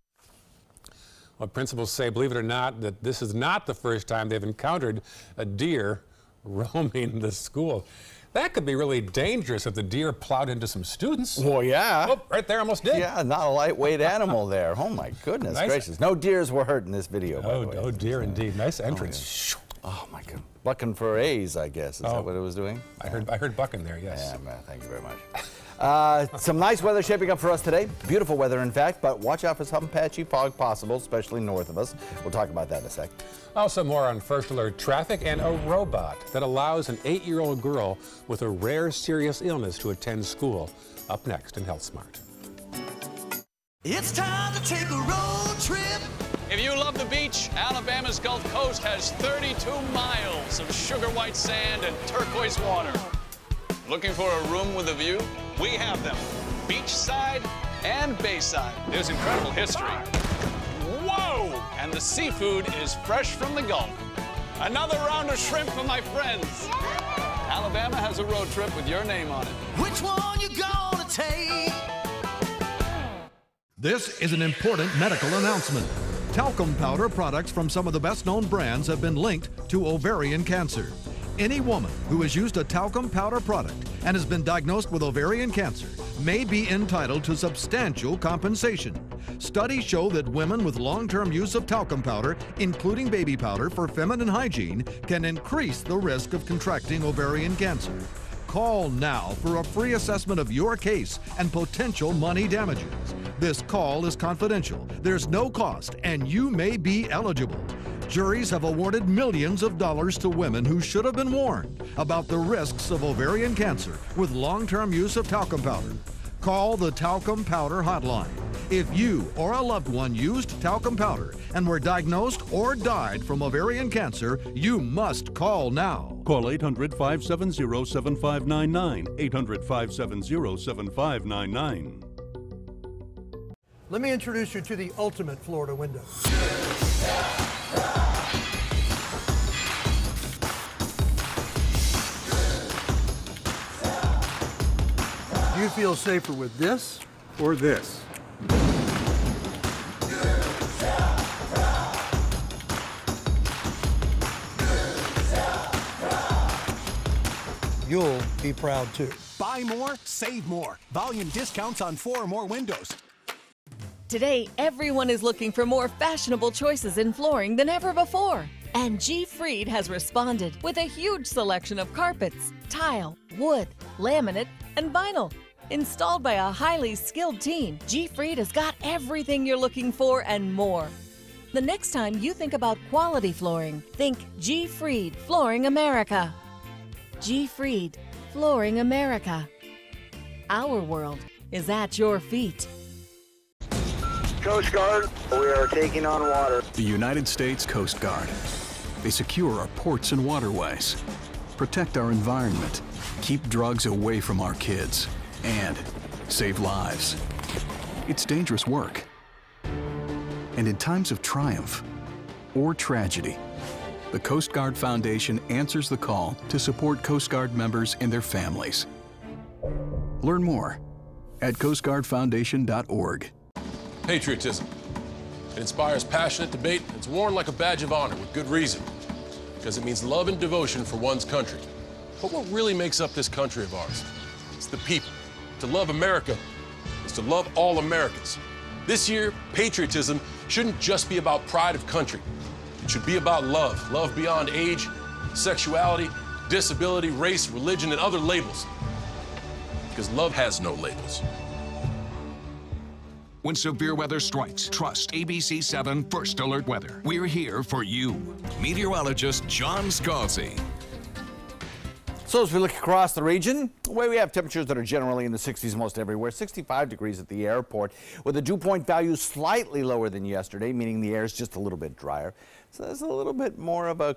Well, principals say, believe it or not, that this is not the first time they've encountered a deer roaming the school. That could be really dangerous if the deer plowed into some students. Well, yeah. Oh, right there, almost did. Yeah, not a lightweight animal there. Oh, my goodness gracious. No deers were hurt in this video, by the way. Oh, deer indeed. Nice entrance. Oh, my God. Bucking for A's, I guess. Is that what it was doing? I heard bucking there, yes. Yeah, man, thank you very much. Some nice weather shaping up for us today. Beautiful weather, in fact, but watch out for some patchy fog possible, especially north of us. We'll talk about that in a sec. Also more on First Alert traffic and a robot that allows an 8-year-old girl with a rare serious illness to attend school. Up next in Health Smart. It's time to take a road trip. If you love the beach, Alabama's Gulf Coast has 32 miles of sugar white sand and turquoise water. Looking for a room with a view? We have them. Beachside and bayside. There's incredible history. Whoa! And the seafood is fresh from the Gulf. Another round of shrimp for my friends. Alabama has a road trip with your name on it. Which one you gonna take? This is an important medical announcement. Talcum powder products from some of the best-known brands have been linked to ovarian cancer. Any woman who has used a talcum powder product and has been diagnosed with ovarian cancer may be entitled to substantial compensation. Studies show that women with long-term use of talcum powder, including baby powder for feminine hygiene, can increase the risk of contracting ovarian cancer. Call now for a free assessment of your case and potential money damages. This call is confidential, there's no cost, and you may be eligible. Juries have awarded millions of dollars to women who should have been warned about the risks of ovarian cancer with long-term use of talcum powder. Call the Talcum Powder Hotline. If you or a loved one used talcum powder and were diagnosed or died from ovarian cancer, you must call now. Call 800-570-7599, 800-570-7599. Let me introduce you to the ultimate Florida window. Do you feel safer with this or this? You'll be proud too. Buy more, save more. Volume discounts on 4 or more windows. Today, everyone is looking for more fashionable choices in flooring than ever before. And G. Fried has responded with a huge selection of carpets, tile, wood, laminate, and vinyl. Installed by a highly skilled team, G. Fried has got everything you're looking for and more. The next time you think about quality flooring, think G. Fried Flooring America. G. Fried Flooring America. Our world is at your feet. Coast Guard, we are taking on water. The United States Coast Guard. They secure our ports and waterways, protect our environment, keep drugs away from our kids, and save lives. It's dangerous work. And in times of triumph or tragedy, the Coast Guard Foundation answers the call to support Coast Guard members and their families. Learn more at coastguardfoundation.org. Patriotism. It inspires passionate debate. It's worn like a badge of honor with good reason, because it means love and devotion for one's country. But what really makes up this country of ours? It's the people. To love America is to love all Americans. This year, patriotism shouldn't just be about pride of country. It should be about love. Love beyond age, sexuality, disability, race, religion, and other labels. Because love has no labels. When severe weather strikes, trust ABC 7 First Alert Weather. We're here for you. Meteorologist John Scalzi. So as we look across the region, we have temperatures that are generally in the 60s most everywhere. 65 degrees at the airport, with a dew point value slightly lower than yesterday, meaning the air is just a little bit drier. So there's a little bit more of a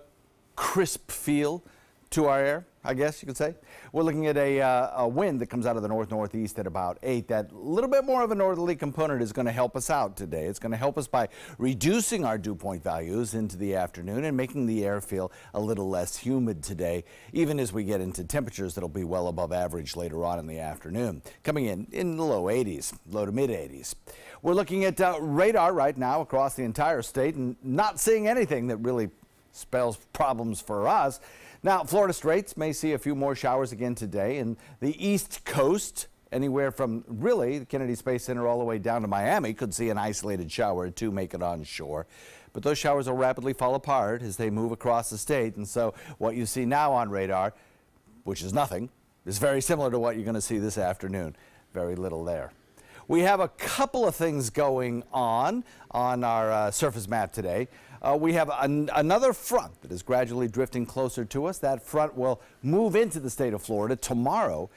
crisp feel to our air. I guess you could say. We're looking at a wind that comes out of the north-northeast at about 8. That little bit more of a northerly component is going to help us out today. It's going to help us by reducing our dew point values into the afternoon and making the air feel a little less humid today, even as we get into temperatures that'll be well above average later on in the afternoon, coming in the low 80s, low to mid 80s. We're looking at radar right now across the entire state and not seeing anything that really spells problems for us. Now, Florida Straits may see a few more showers again today, and the East Coast, anywhere from really the Kennedy Space Center all the way down to Miami, could see an isolated shower or two make it on shore. But those showers will rapidly fall apart as they move across the state, and so what you see now on radar, which is nothing, is very similar to what you're going to see this afternoon. Very little there. We have a couple of things going on our surface map today. We have another front that is gradually drifting closer to us. That front will move into the state of Florida tomorrow,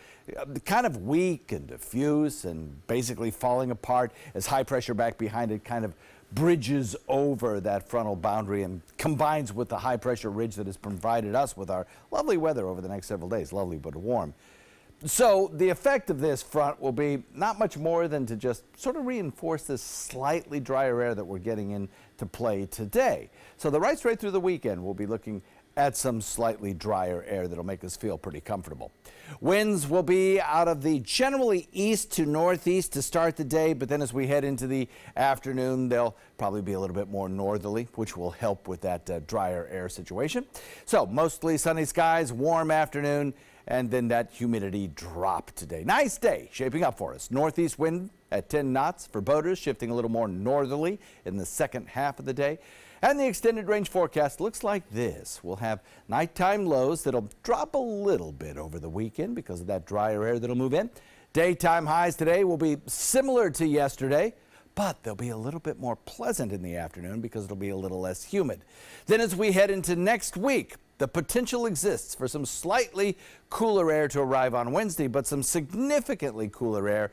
kind of weak and diffuse and basically falling apart as high pressure back behind it kind of bridges over that frontal boundary and combines with the high pressure ridge that has provided us with our lovely weather over the next several days. Lovely but warm. So the effect of this front will be not much more than to just sort of reinforce this slightly drier air that we're getting into play today. So right straight through the weekend, we'll be looking at some slightly drier air that'll make us feel pretty comfortable. Winds will be out of the generally east to northeast to start the day, but then as we head into the afternoon, they'll probably be a little bit more northerly, which will help with that drier air situation. So mostly sunny skies, warm afternoon, and then that humidity drop today. Nice day shaping up for us. Northeast wind at 10 knots for boaters, shifting a little more northerly in the second half of the day. And the extended range forecast looks like this. We'll have nighttime lows that'll drop a little bit over the weekend because of that drier air that'll move in. Daytime highs today will be similar to yesterday, but they'll be a little bit more pleasant in the afternoon because it'll be a little less humid. Then as we head into next week, the potential exists for some slightly cooler air to arrive on Wednesday, but some significantly cooler air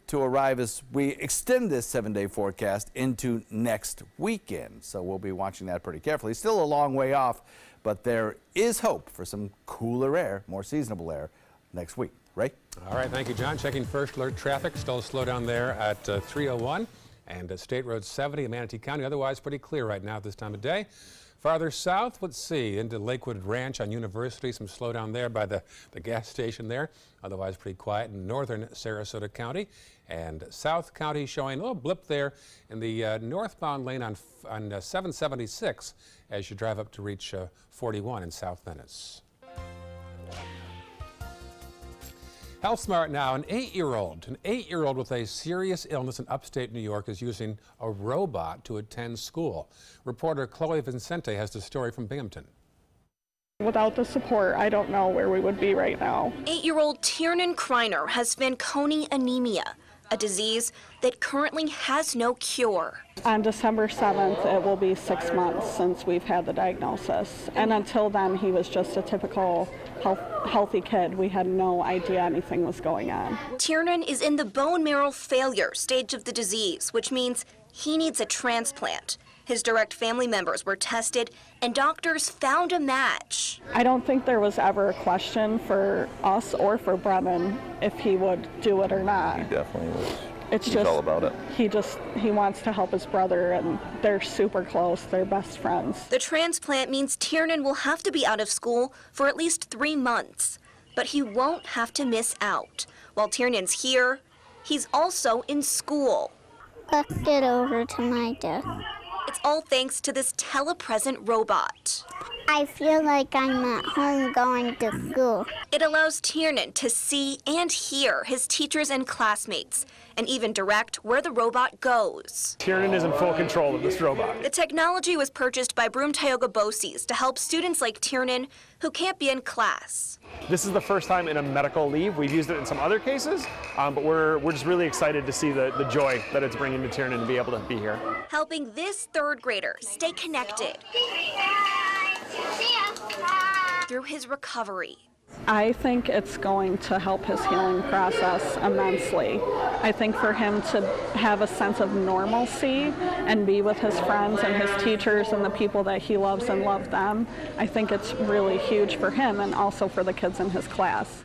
to arrive as we extend this 7-day forecast into next weekend. So we'll be watching that pretty carefully. Still a long way off, but there is hope for some cooler air, more seasonable air next week. Ray? All right, thank you, John. Checking first alert traffic. Still a slowdown there at 301 and State Road 70 in Manatee County. Otherwise, pretty clear right now at this time of day. Farther south, let's see, into Lakewood Ranch on University, some slowdown there by the gas station there. Otherwise, pretty quiet in northern Sarasota County. And South County showing a little blip there in the northbound lane on 776 as you drive up to reach 41 in South Venice. Health Smart now, an 8-year-old with a serious illness in upstate New York is using a robot to attend school. Reporter Chloe Vincente has the story from Binghamton. Without the support, I don't know where we would be right now. 8-year-old Tiernan Kreiner has Fanconi anemia, a disease that currently has no cure. On December 7th, it will be 6 months since we've had the diagnosis. And until then, he was just a typical healthy kid. We had no idea anything was going on. Tiernan is in the bone marrow failure stage of the disease, which means he needs a transplant. His direct family members were tested, and doctors found a match. I don't think there was ever a question for us or for Brennan if he would do it or not. He definitely was. He's just all about it. He wants to help his brother, and they're super close. They're best friends. The transplant means Tiernan will have to be out of school for at least 3 months, but he won't have to miss out. While Tiernan's here, he's also in school. Let's get over to my desk. It's all thanks to this telepresent robot. I feel like I'm at home going to school. It allows Tiernan to see and hear his teachers and classmates, and even direct where the robot goes. Tiernan is in full control of this robot. The technology was purchased by Broome Tioga BOCES to help students like Tiernan who can't be in class. This is the first time in a medical leave. We've used it in some other cases, but we're just really excited to see the joy that it's bringing to Tiernan to be able to be here. Helping this third grader stay connected through his recovery. I think it's going to help his healing process immensely. I think for him to have a sense of normalcy and be with his friends and his teachers and the people that he loves and love them, I think it's really huge for him and also for the kids in his class.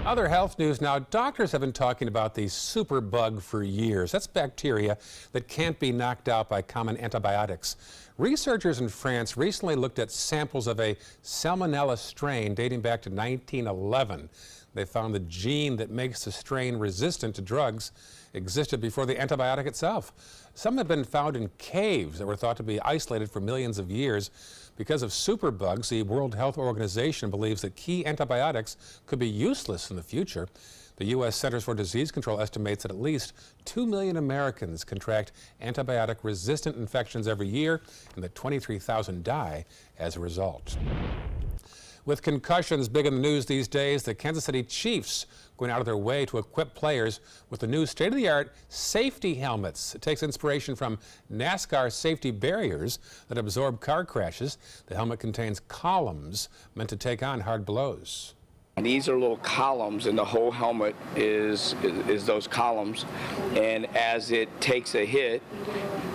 Other health news now. Doctors have been talking about the superbug for years. That's bacteria that can't be knocked out by common antibiotics. Researchers in France recently looked at samples of a Salmonella strain dating back to 1911. They found the gene that makes the strain resistant to drugs existed before the antibiotic itself. Some have been found in caves that were thought to be isolated for millions of years. Because of superbugs, the World Health Organization believes that key antibiotics could be useless in the future. The U.S. Centers for Disease Control estimates that at least 2 million Americans contract antibiotic-resistant infections every year, and that 23,000 die as a result. With concussions big in the news these days, the Kansas City Chiefs going out of their way to equip players with the new state-of-the-art safety helmets. It takes inspiration from NASCAR safety barriers that absorb car crashes. The helmet contains columns meant to take on hard blows. And these are little columns, and the whole helmet is those columns. And as it takes a hit,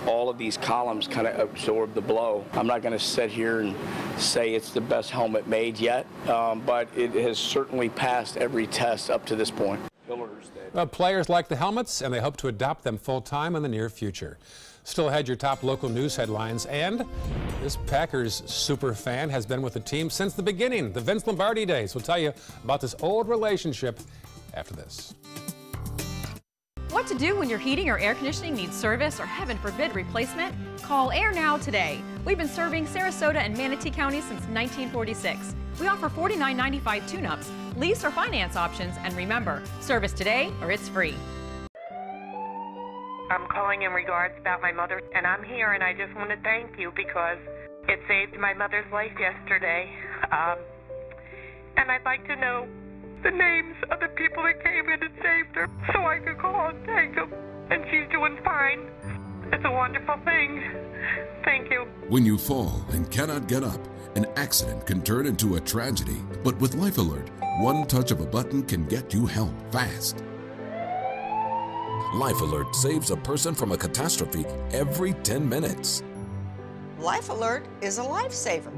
all of these columns kind of absorb the blow. I'm not going to sit here and say it's the best helmet made yet, but it has certainly passed every test up to this point. Players like the helmets, and they hope to adopt them full-time in the near future. Still ahead, your top local news headlines, and this Packers super fan has been with the team since the beginning, the Vince Lombardi days. We'll tell you about this old relationship after this. What to do when your heating or air conditioning needs service or, heaven forbid, replacement? Call Air Now today. We've been serving Sarasota and Manatee counties since 1946. We offer $49.95 tune-ups, lease or finance options, and remember, service today or it's free. I'm calling in regards about my mother, and I'm here, and I just want to thank you because it saved my mother's life yesterday. And I'd like to know the names of the people that came in and saved her so I could call and thank them. And she's doing fine. It's a wonderful thing. Thank you. When you fall and cannot get up, an accident can turn into a tragedy. But with Life Alert, one touch of a button can get you help fast. Life Alert saves a person from a catastrophe every 10 minutes. Life Alert is a lifesaver.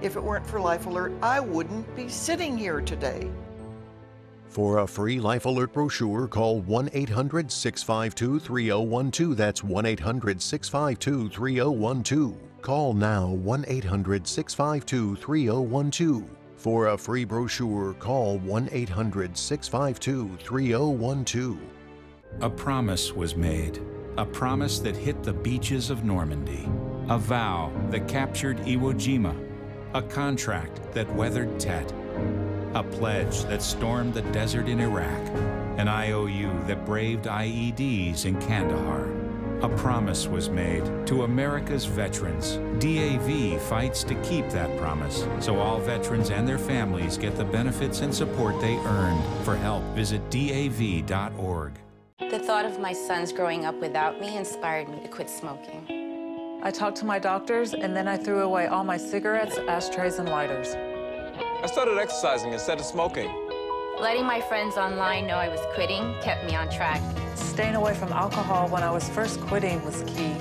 If it weren't for Life Alert, I wouldn't be sitting here today. For a free Life Alert brochure, call 1-800-652-3012. That's 1-800-652-3012. Call now, 1-800-652-3012. For a free brochure, call 1-800-652-3012. A promise was made, a promise that hit the beaches of Normandy, a vow that captured Iwo Jima, a contract that weathered Tet, a pledge that stormed the desert in Iraq, an IOU that braved IEDs in Kandahar. A promise was made to America's veterans. DAV fights to keep that promise, so all veterans and their families get the benefits and support they earned. For help, visit DAV.org. The thought of my sons growing up without me inspired me to quit smoking. I talked to my doctors, and then I threw away all my cigarettes, ashtrays, and lighters. I started exercising instead of smoking. Letting my friends online know I was quitting kept me on track. Staying away from alcohol when I was first quitting was key.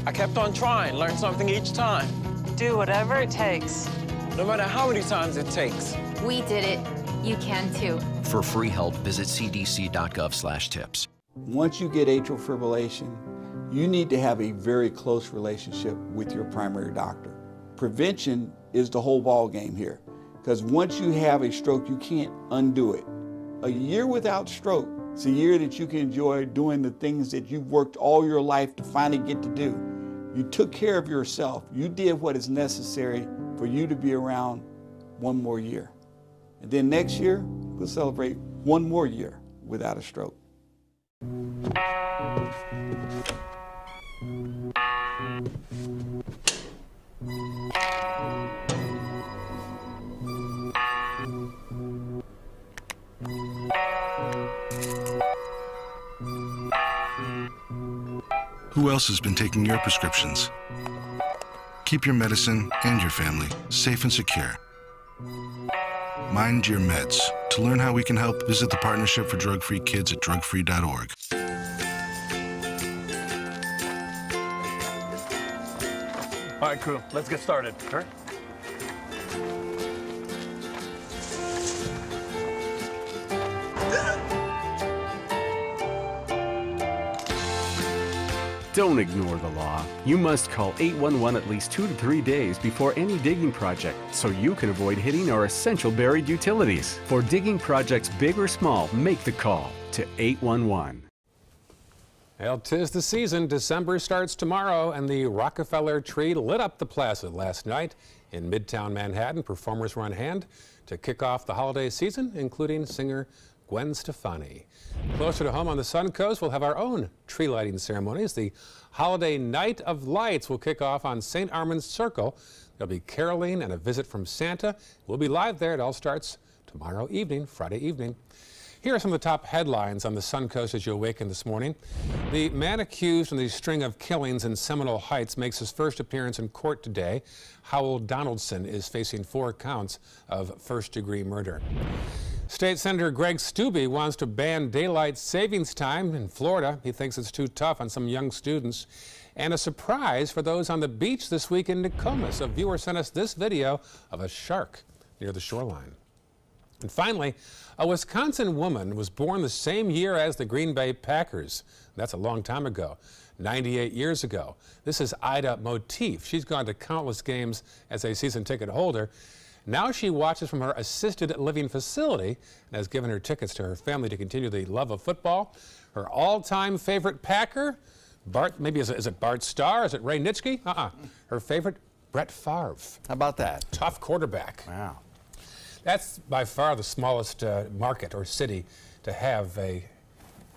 I kept on trying, learned something each time. Do whatever it takes. No matter how many times it takes. We did it. You can too. For free help, visit cdc.gov/tips. Once you get atrial fibrillation, you need to have a very close relationship with your primary doctor. Prevention is the whole ball game here, because once you have a stroke, you can't undo it. A year without stroke, it's a year that you can enjoy doing the things that you've worked all your life to finally get to do. You took care of yourself. You did what is necessary for you to be around one more year. And then next year, we'll celebrate one more year without a stroke. Who else has been taking your prescriptions? Keep your medicine and your family safe and secure. Mind Your Meds. To learn how we can help, visit the Partnership for Drug-Free Kids at drugfree.org. All right, crew, let's get started. Sure. Don't ignore the law. You must call 811 at least 2 to 3 days before any digging project so you can avoid hitting our essential buried utilities. For digging projects big or small, make the call to 811. Well, 'tis the season. December starts tomorrow, and the Rockefeller tree lit up the plaza last night in Midtown Manhattan. Performers were on hand to kick off the holiday season, including singer Gwen Stefani. Closer to home on the Sun Coast, we'll have our own tree lighting ceremonies. The Holiday Night of Lights will kick off on St. Armand's Circle. There'll be caroling and a visit from Santa. We'll be live there. It all starts tomorrow evening, Friday evening. Here are some of the top headlines on the Sun Coast as you awaken this morning. The man accused in the string of killings in Seminole Heights makes his first appearance in court today. Howell Donaldson is facing 4 counts of first-degree murder. State Senator Greg Steube wants to ban daylight savings time in Florida. He thinks it's too tough on some young students. And a surprise for those on the beach this week in Nokomis. A viewer sent us this video of a shark near the shoreline. And finally, a Wisconsin woman was born the same year as the Green Bay Packers. That's a long time ago, 98 years ago. This is Ida Motif. She's gone to countless games as a season ticket holder. Now she watches from her assisted living facility and has given her tickets to her family to continue the love of football. Her all-time favorite Packer, Bart, maybe is it Bart Starr? Is it Ray Nitschke? Her favorite, Brett Favre. How about that? Tough quarterback. Wow. That's by far the smallest market or city to have a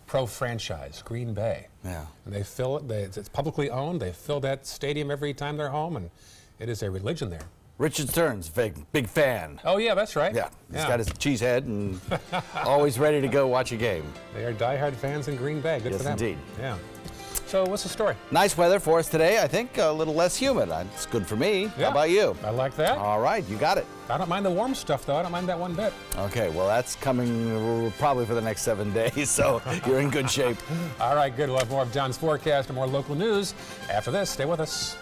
pro franchise, Green Bay. Yeah. And they fill it, it's publicly owned. They fill that stadium every time they're home, and it is a religion there. Richard Stearns, big fan. Oh, yeah, that's right. Yeah, he's got his cheese head and always ready to go watch a game. They are diehard fans in Green Bay. Good for them. Yes, indeed. Yeah. So what's the story? Nice weather for us today, I think. A little less humid. It's good for me. Yeah. How about you? I like that. All right, you got it. I don't mind the warm stuff, though. I don't mind that one bit. Okay, well, that's coming probably for the next 7 days, so you're in good shape. All right, good. We'll have more of John's forecast and more local news after this. Stay with us.